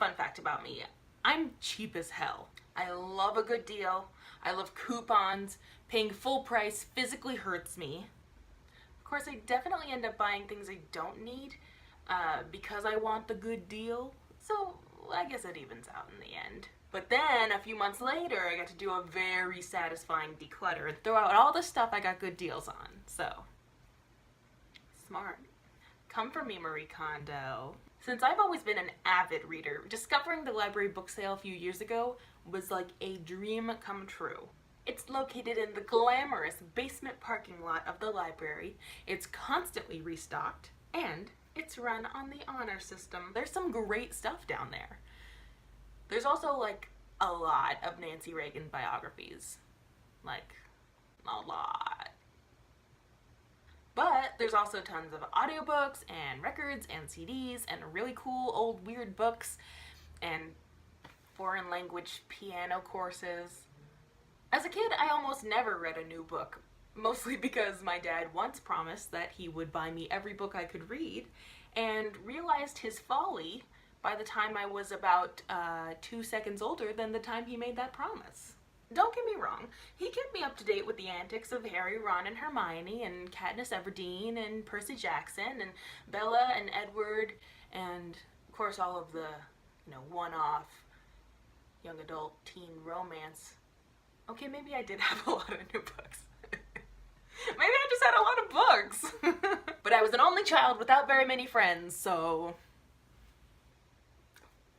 fun fact about me. I'm cheap as hell. I love a good deal. I love coupons. Paying full price physically hurts me. Of course, I definitely end up buying things I don't need because I want the good deal. So I guess it evens out in the end. But then, a few months later, I got to do a very satisfying declutter and throw out all the stuff I got good deals on. So, smart. Come for me, Marie Kondo. Since I've always been an avid reader, discovering the library book sale a few years ago was like a dream come true. It's located in the glamorous basement parking lot of the library. It's constantly restocked, and it's run on the honor system. There's some great stuff down there. There's also like a lot of Nancy Reagan biographies. Like, a lot. But there's also tons of audiobooks and records and CDs and really cool old weird books and foreign language piano courses. As a kid, I almost never read a new book, mostly because my dad once promised that he would buy me every book I could read, and realized his folly by the time I was about 2 seconds older than the time he made that promise. Don't get me wrong, he kept me up to date with the antics of Harry, Ron, and Hermione, and Katniss Everdeen, and Percy Jackson, and Bella, and Edward, and of course all of the, one-off young adult teen romance. Okay, maybe I did have a lot of new books. Maybe I just had a lot of books. But I was an only child without very many friends, so...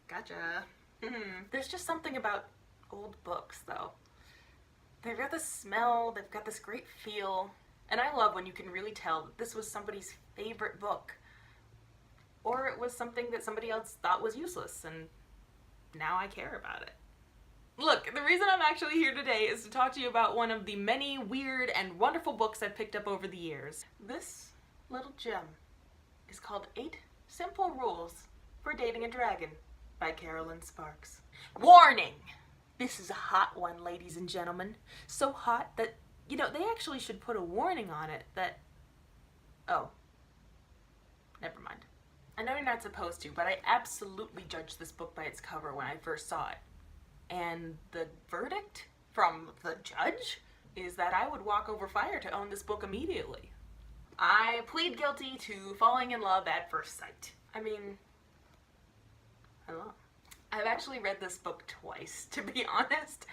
Gotcha. There's just something about old books, though. They've got this smell, they've got this great feel, and I love when you can really tell that this was somebody's favorite book. Or it was something that somebody else thought was useless, and now I care about it. Look, the reason I'm actually here today is to talk to you about one of the many weird and wonderful books I've picked up over the years. This little gem is called 8 Simple Rules for Dating a Dragon by Carolyn Sparks. Warning! This is a hot one, ladies and gentlemen. So hot that, they actually should put a warning on it that... Oh. Never mind. I know you're not supposed to, but I absolutely judged this book by its cover when I first saw it. And the verdict from the judge is that I would walk over fire to own this book immediately. I plead guilty to falling in love at first sight. I mean, hello. I've actually read this book twice, to be honest.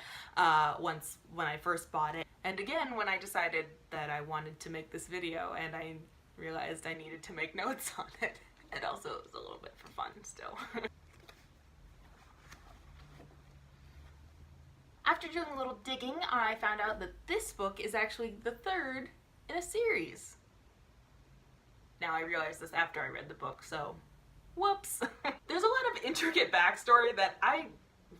Once when I first bought it, and again when I decided that I wanted to make this video and I realized I needed to make notes on it. And also it was a little bit for fun still. After doing a little digging, I found out that this book is actually the third in a series. Now I realized this after I read the book, so whoops. There's a lot of intricate backstory that I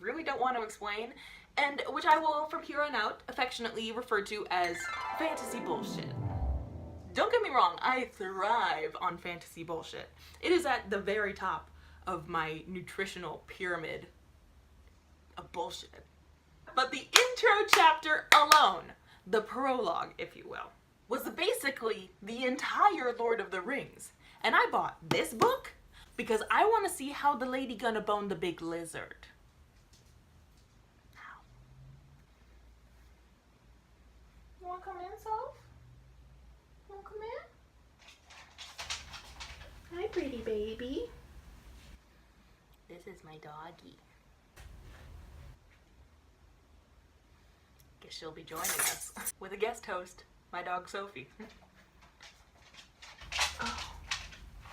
really don't want to explain, and which I will from here on out affectionately refer to as fantasy bullshit. Don't get me wrong, I thrive on fantasy bullshit. It is at the very top of my nutritional pyramid of bullshit. But the intro chapter alone, the prologue, if you will, was basically the entire Lord of the Rings. And I bought this book because I want to see how the lady gonna bone the big lizard. How? You wanna come in, Soph? You wanna come in? Hi, pretty baby. This is my doggie. Guess she'll be joining us with a guest host, my dog Sophie. Oh,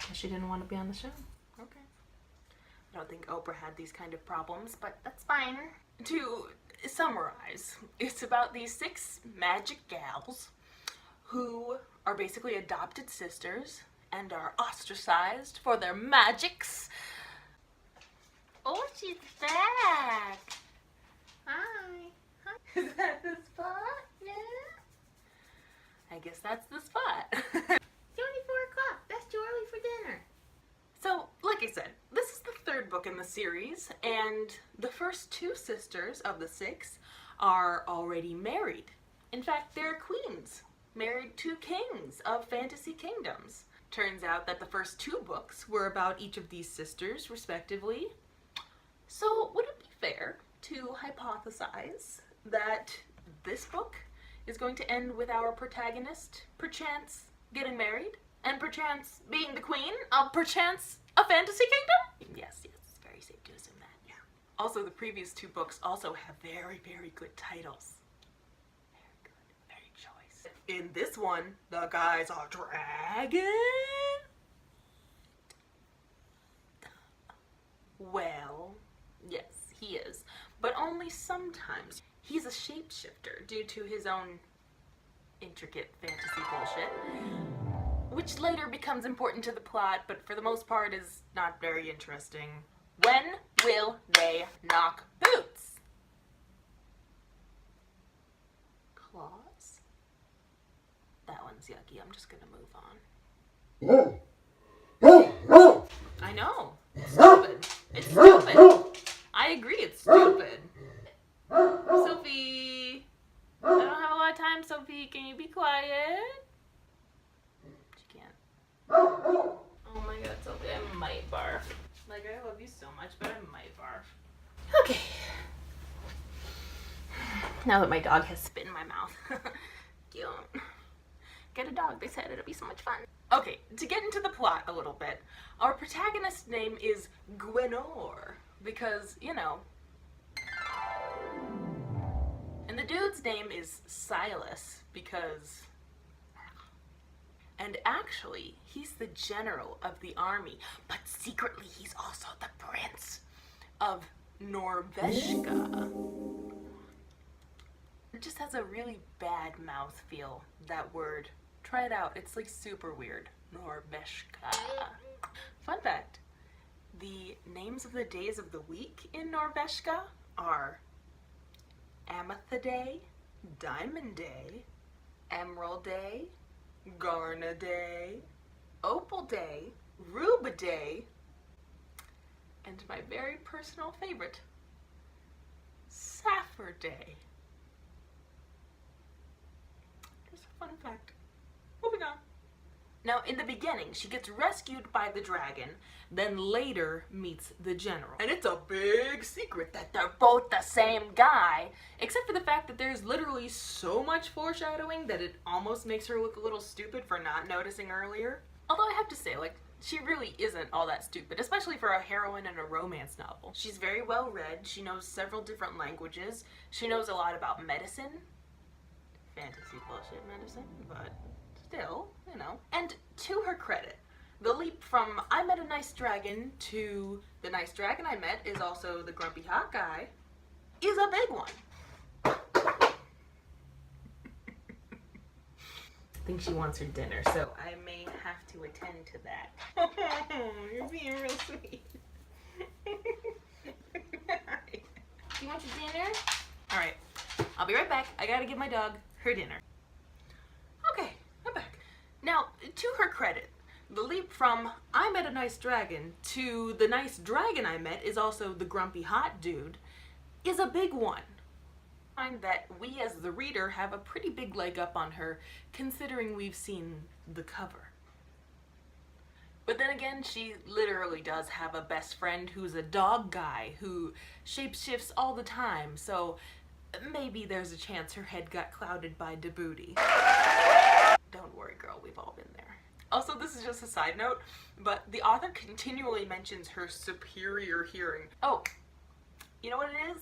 guess she didn't want to be on the show. Okay. I don't think Oprah had these kind of problems, but that's fine. To summarize, it's about these 6 magic gals who are basically adopted sisters and are ostracized for their magics. Oh, she's back. Hi. Is that the spot? Yeah. I guess that's the spot. It's only 4 o'clock. That's too early for dinner. So, like I said, this is the 3rd book in the series, and the first 2 sisters of the 6 are already married. In fact, they're queens, married to kings of fantasy kingdoms. Turns out that the first 2 books were about each of these sisters, respectively. So would it be fair to hypothesize that this book is going to end with our protagonist, perchance, getting married? And perchance being the queen of perchance a fantasy kingdom? Yes, it's very safe to assume that, yeah. Also, the previous two books also have very, very good titles. Very good, very choice. In this one, the guy's a dragon? Well, yes, he is. But only sometimes. He's a shapeshifter due to his own intricate fantasy bullshit, which later becomes important to the plot, but for the most part is not very interesting. When will they knock boots? Claws? That one's yucky. I'm just gonna move on. I know. It's stupid. It's stupid. I agree, it's stupid. Sophie! I don't have a lot of time, Sophie. Can you be quiet? She can't. Oh my god, Sophie, I might barf. Like, I love you so much, but I might barf. Okay. Now that my dog has spit in my mouth. Cute. Get a dog, they said it'll be so much fun. Okay, to get into the plot a little bit, our protagonist's name is Gwenor, because, you know. And the dude's name is Silas, because... And actually, he's the general of the army, but secretly he's also the prince of Norveshka. It just has a really bad mouthfeel, that word. Try it out, it's like super weird. Norveshka. Fun fact, the names of the days of the week in Norveshka are Amethyst Day, Diamond Day, Emerald Day, Garna Day, Opal Day, Ruba Day, and my very personal favorite, Sapphire Day. Just a fun fact. Moving on. Now, in the beginning, she gets rescued by the dragon, then later meets the general. And it's a big secret that they're both the same guy, except for the fact that there's literally so much foreshadowing that it almost makes her look a little stupid for not noticing earlier. Although I have to say, like, she really isn't all that stupid, especially for a heroine in a romance novel. She's very well read, she knows several different languages, she knows a lot about medicine. Fantasy bullshit medicine, but still, you know. And to her credit, the leap from I met a nice dragon to the nice dragon I met is also the grumpy hot guy is a big one. I think she wants her dinner, so I may have to attend to that. You're being real sweet. Do you want your dinner? Alright, I'll be right back. I gotta give my dog her dinner. Okay, I'm back. Now, to her credit, the leap from I met a nice dragon to the nice dragon I met is also the grumpy hot dude is a big one. I find that we as the reader have a pretty big leg up on her considering we've seen the cover. But then again, she literally does have a best friend who's a dog guy who shapeshifts all the time, so maybe there's a chance her head got clouded by Djibouti. Don't worry, girl, we've all been there. Also, this is just a side note, but the author continually mentions her superior hearing. Oh, you know what it is?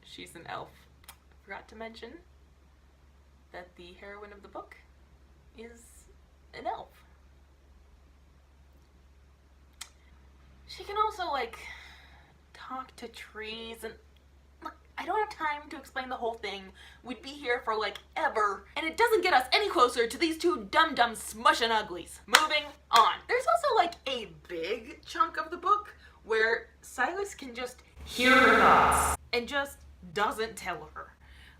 She's an elf. I forgot to mention that the heroine of the book is an elf. She can also, like, talk to trees and... Look, I don't have time to explain the whole thing. We'd be here for, like, ever. And it doesn't get us any closer to these two dum-dum smushing uglies. Moving on. There's also, like, a big chunk of the book where Silas can just hear her thoughts and just doesn't tell her.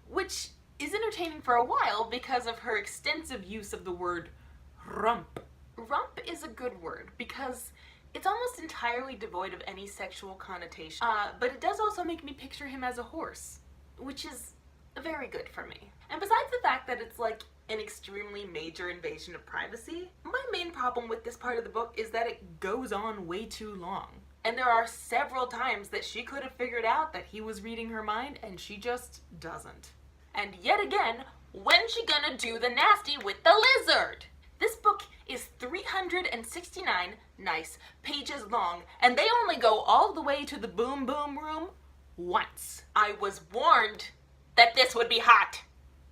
Which is entertaining for a while because of her extensive use of the word rump. Rump is a good word because it's almost entirely devoid of any sexual connotation, but it does also make me picture him as a horse, which is very good for me. And besides the fact that it's like an extremely major invasion of privacy, my main problem with this part of the book is that it goes on way too long. And there are several times that she could have figured out that he was reading her mind, and she just doesn't. And yet again, when's she gonna do the nasty with the lizard? This book is 369 nice pages long, and they only go all the way to the boom boom room once. I was warned that this would be hot.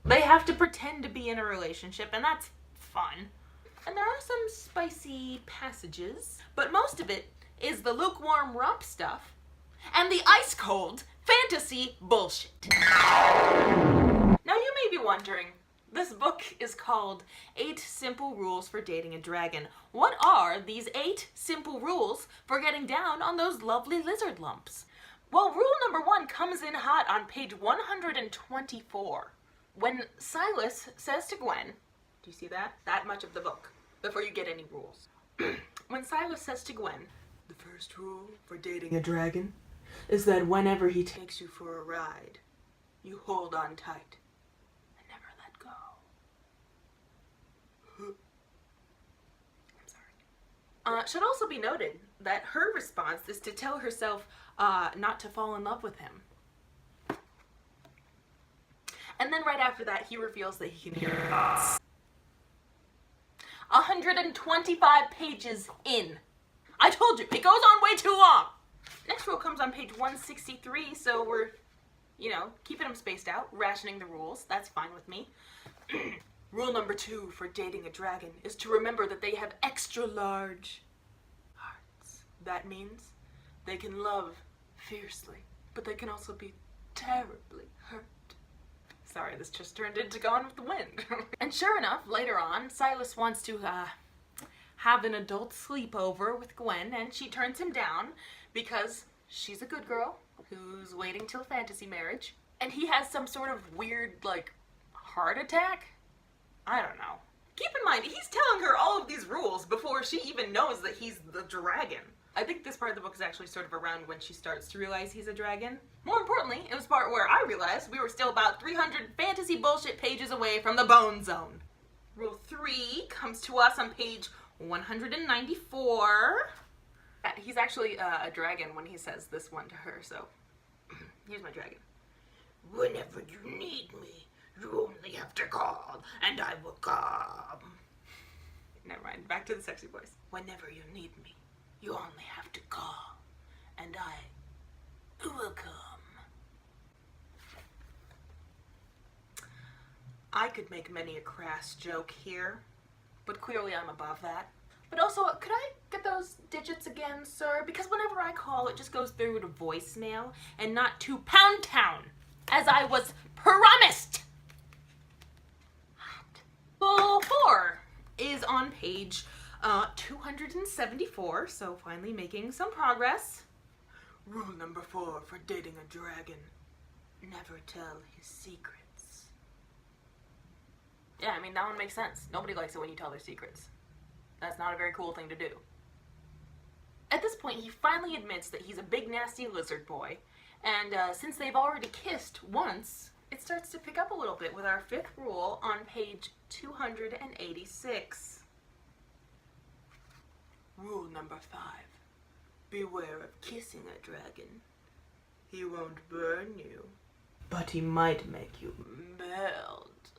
They have to pretend to be in a relationship, and that's fun. And there are some spicy passages, but most of it is the lukewarm romp stuff and the ice-cold fantasy bullshit. Now you may be wondering, this book is called 8 Simple Rules for Dating a Dragon. What are these 8 simple rules for getting down on those lovely lizard lumps? Well, rule number 1 comes in hot on page 124. When Silas says to Gwen, do you see that? That much of the book, before you get any rules. When Silas says to Gwen, the first rule for dating a dragon is that whenever he takes you for a ride, you hold on tight and never let go. I'm sorry. Should also be noted that her response is to tell herself not to fall in love with him. And then right after that, he reveals that he can hear her thoughts. 125 pages in. I told you, it goes on way too long. Next rule comes on page 163, so we're, keeping them spaced out, rationing the rules. That's fine with me. Rule number 2 for dating a dragon is to remember that they have extra large hearts. That means they can love fiercely, but they can also be terribly hurt. Sorry, this just turned into Gone with the Wind. And sure enough, later on, Silas wants to have an adult sleepover with Gwen, and she turns him down because she's a good girl who's waiting till fantasy marriage. And he has some sort of weird, heart attack? I don't know. Keep in mind, he's telling her all of these rules before she even knows that he's the dragon. I think this part of the book is actually sort of around when she starts to realize he's a dragon. More importantly, it was the part where I realized we were still about 300 fantasy bullshit pages away from the bone zone. Rule 3 comes to us on page 194. He's actually a dragon when he says this one to her, so here's my dragon. Whenever you need me, you only have to call, and I will come. Never mind, back to the sexy voice. Whenever you need me, you only have to call, and I will come. I could make many a crass joke here, but clearly I'm above that. But also, could I get those digits again, sir? Because whenever I call, it just goes through to voicemail and not to Pound Town, as I was promised. Rule 4 is on page 274, so finally making some progress. Rule number 4 for dating a dragon: never tell his secrets. Yeah, I mean, that one makes sense. Nobody likes it when you tell their secrets. That's not a very cool thing to do. At this point, he finally admits that he's a big, nasty lizard boy, and since they've already kissed once, it starts to pick up a little bit with our 5th rule on page 286. Rule number 5. Beware of kissing a dragon. He won't burn you, but he might make you melt.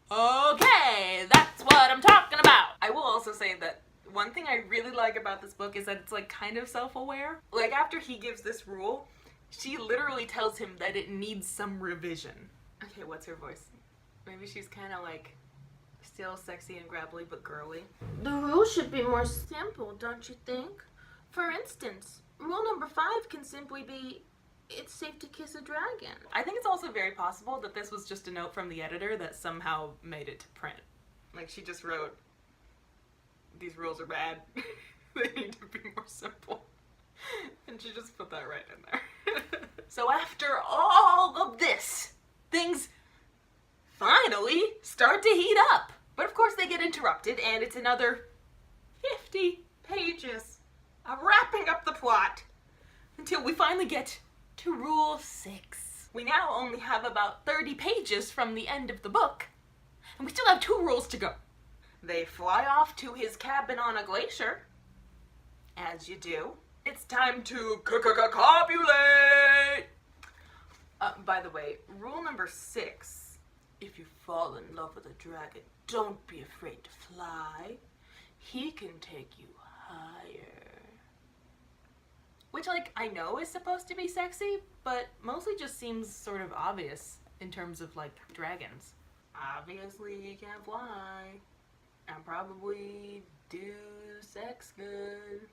Okay, that's what I'm talking about. I will also say that one thing I really like about this book is that it's kind of self-aware. After he gives this rule, she literally tells him that it needs some revision. Okay, what's her voice? Maybe she's kind of still sexy and grabbly but girly. The rule should be more simple, don't you think? For instance, rule number 5 can simply be, it's safe to kiss a dragon. I think it's also very possible that this was just a note from the editor that somehow made it to print. She just wrote, these rules are bad. They need to be more simple. And she just put that right in there. So after all of this, things finally start to heat up. But of course they get interrupted, and it's another 50 pages of wrapping up the plot until we finally get to rule 6. We now only have about 30 pages from the end of the book, and we still have 2 rules to go. They fly off to his cabin on a glacier, as you do, It's time to copulate! By the way, rule number 6. If you fall in love with a dragon, don't be afraid to fly. He can take you higher. Which, like, I know is supposed to be sexy, but mostly just seems sort of obvious in terms of, like, dragons. Obviously, he can't fly. And probably do sex good.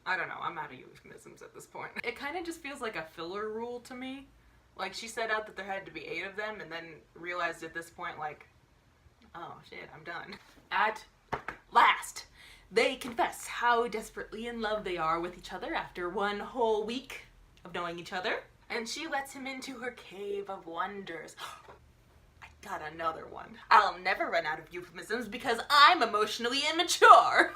I don't know, I'm out of euphemisms at this point. It kind of just feels like a filler rule to me. Like, she set out that there had to be 8 of them and then realized at this point, like, oh shit, I'm done. At last, they confess how desperately in love they are with each other after one whole week of knowing each other. And she lets him into her cave of wonders. I got another one. I'll never run out of euphemisms because I'm emotionally immature.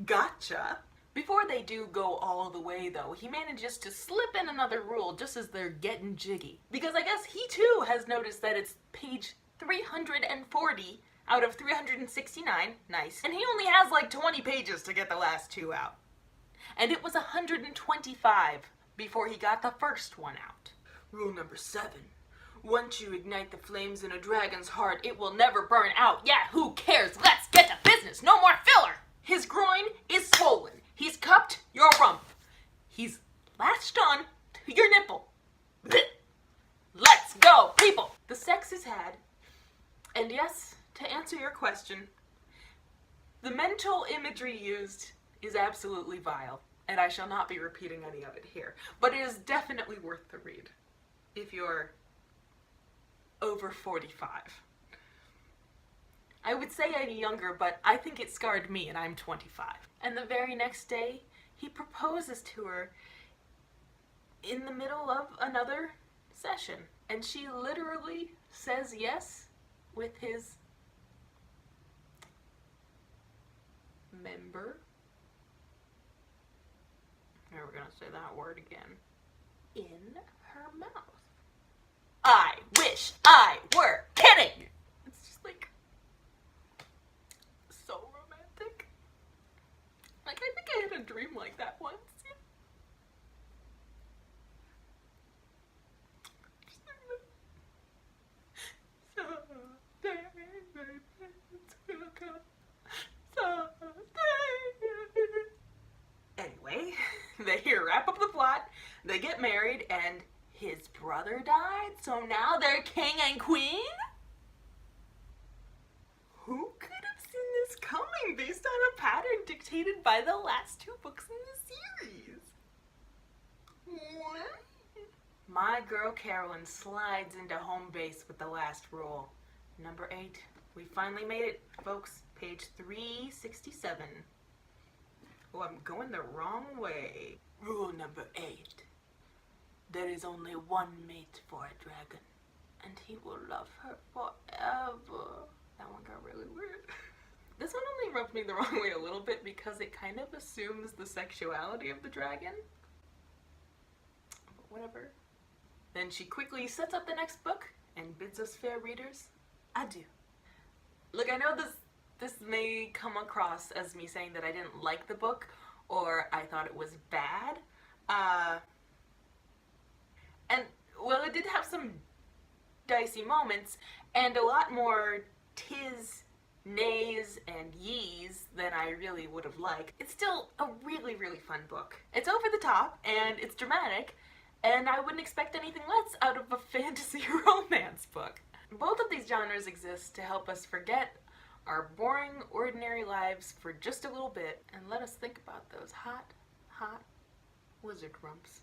Gotcha. Before they do go all the way, though, he manages to slip in another rule just as they're getting jiggy. Because I guess he, too, has noticed that it's page 340 out of 369. Nice. And he only has like 20 pages to get the last 2 out. And it was 125 before he got the first one out. Rule number 7. Once you ignite the flames in a dragon's heart, it will never burn out. Yeah, who cares? Let's get to business. No more filler. His groin is swollen. He's cupped your rump. He's latched on to your nipple. Let's go, people. The sex is had. And yes, to answer your question, the mental imagery used is absolutely vile. And I shall not be repeating any of it here. But it is definitely worth the read if you're over 45. I would say any younger, but I think it scarred me and I'm 25. And the very next day, he proposes to her in the middle of another session. And she literally says yes with his member. Never gonna say that word again. In her mouth. I wish I were kidding! It's just like so romantic. Like, I think I had a dream like that once. Anyway, they wrap up the plot, they get married, and his brother died, so now they're king and queen? Who could have seen this coming based on a pattern dictated by the last 2 books in the series? What? My girl Carolyn slides into home base with the last rule. Number 8. We finally made it, folks. Page 367. Oh, I'm going the wrong way. Rule number 8. There is only one mate for a dragon, and he will love her forever. That one got really weird. This one only rubbed me the wrong way a little bit because it kind of assumes the sexuality of the dragon. But whatever. Then she quickly sets up the next book and bids us fair readers adieu. Look, I know this may come across as me saying that I didn't like the book or I thought it was bad. And, well, it did have some dicey moments and a lot more tis, nays, and yees than I really would have liked. It's still a really, really fun book. It's over the top and it's dramatic, and I wouldn't expect anything less out of a fantasy romance book. Both of these genres exist to help us forget our boring, ordinary lives for just a little bit and let us think about those hot, hot wizard rumps.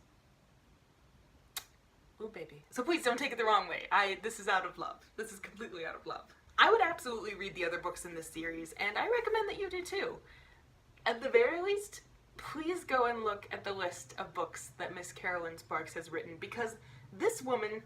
Ooh, baby. So please don't take it the wrong way. This is out of love. This is completely out of love. I would absolutely read the other books in this series, and I recommend that you do too. At the very least, please go and look at the list of books that Miss Carolyn Sparks has written, because this woman,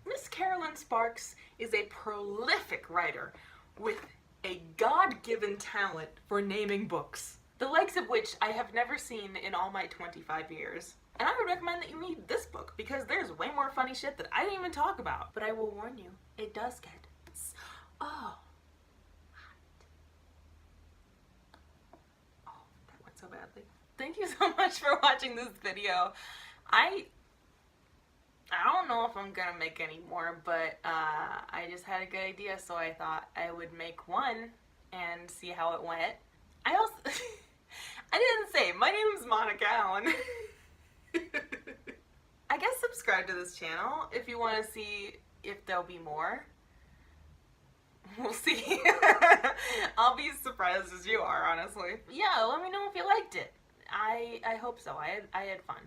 Miss Carolyn Sparks, is a prolific writer with a God-given talent for naming books, the likes of which I have never seen in all my 25 years. And I would recommend that you read this book, because there's way more funny shit that I didn't even talk about. But I will warn you, it does get so hot. Exactly. Thank you so much for watching this video. I don't know if I'm gonna make any more, but I just had a good idea, so I thought I would make one and see how it went. I also I didn't say my name is Monica Allen. I guess subscribe to this channel if you want to see if there'll be more. We'll see. I'll be as surprised as you are, honestly. Yeah, let me know if you liked it. I hope so. I had fun.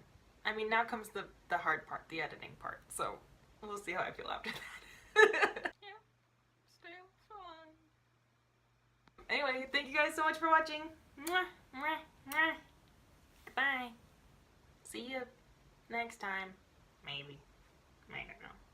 I mean, now comes the hard part, the editing part. So we'll see how I feel after that. Yeah, still fun. Anyway, thank you guys so much for watching. Mwah, mwah, mwah. Goodbye. See you next time. Maybe. I don't know.